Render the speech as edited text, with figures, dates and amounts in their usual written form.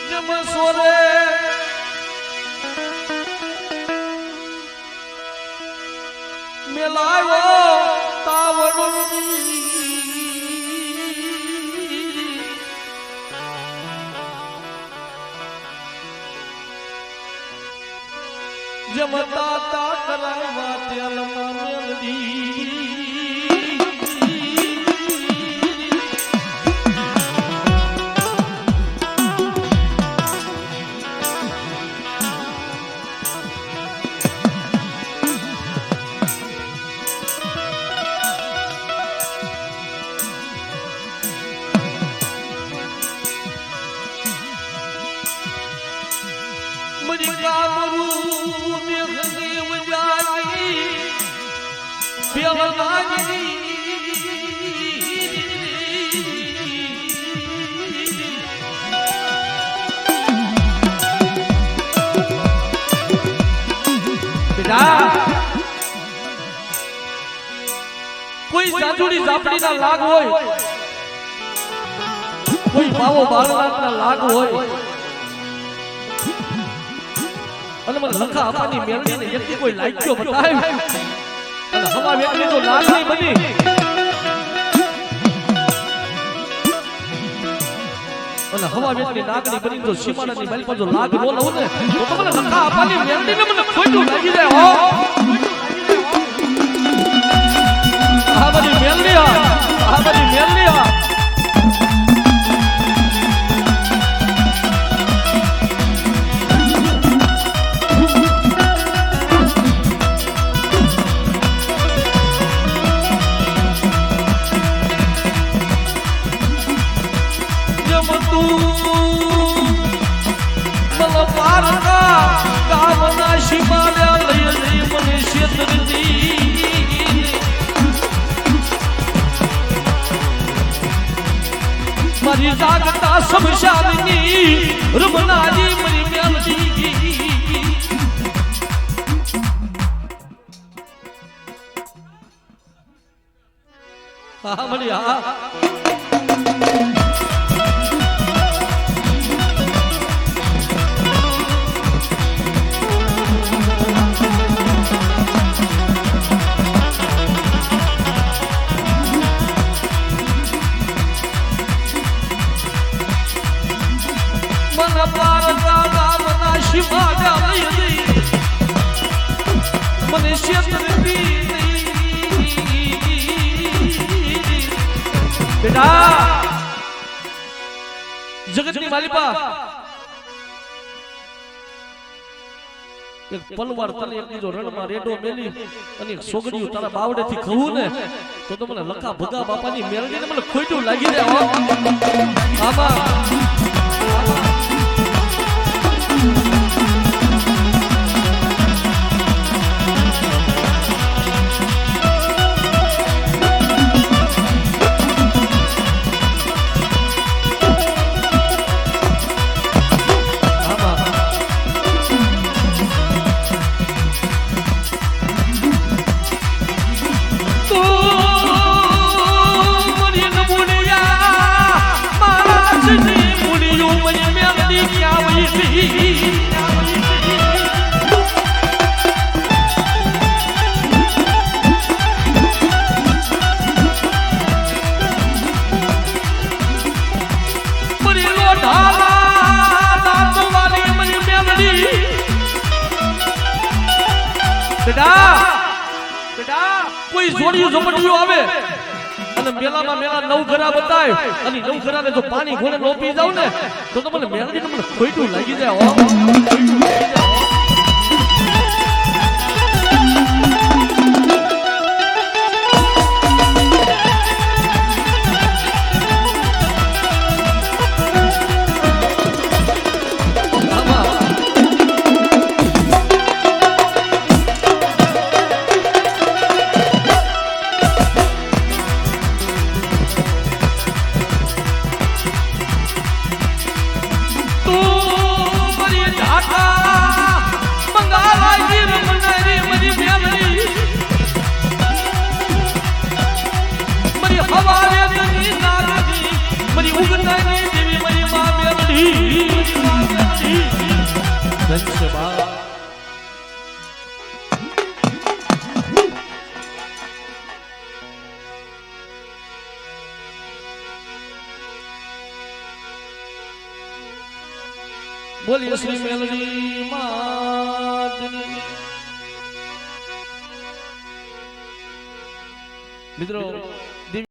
જમ સોરે મેલાયો તાવડું જમતા તા કરાવા તેલમાં મેલડી કોઈ સાજુડી ઝાપડી ના લાગ હોય, કોઈ બાવો બાળનાથ ના લાગ હોય, અને મને લખા આપવાની મેળવી ને વ્યક્તિ કોઈ લાગ્યો બતાવે અને હવા વ્યક્તિ તો લાગ નહીં બની અને હવા વ્યક્તિ નાગની બની તો સીમાડાની બાઈ પર જો લાગ નો લઉં ને તો મને લખા આપવાની મેળવી ને મને ખોટું લાગી જાય હો આ બધી મેળવી આ બધી મેળવી મારી જાગતા સમશાની રૂમનાજી મારી મેલડી હા મળી હા મને બેટા જગતની માલિપા એક પલવાર તને એક જો રણમાં રેડો મેલી અને એક સોગડીયું તારા બાવડેથી કહું ને તો મને લખા ભગા બાપાની મેળવીને મને ખોટું લાગી જાય આમાં કોઈ જોડિયું ઝપટિયું આવે અને મેલામાં મેલા નવ ઘરા બતાય અને નવ ઘરાને જો પાણી ઘોડે નો પી જાવ ને તો મને મેળવીને મને ખોટું લાગી જાય હો ખોટું લાગી જાય ધન છે બા. બોલીએ શ્રી મેલડી માતની. મિત્રો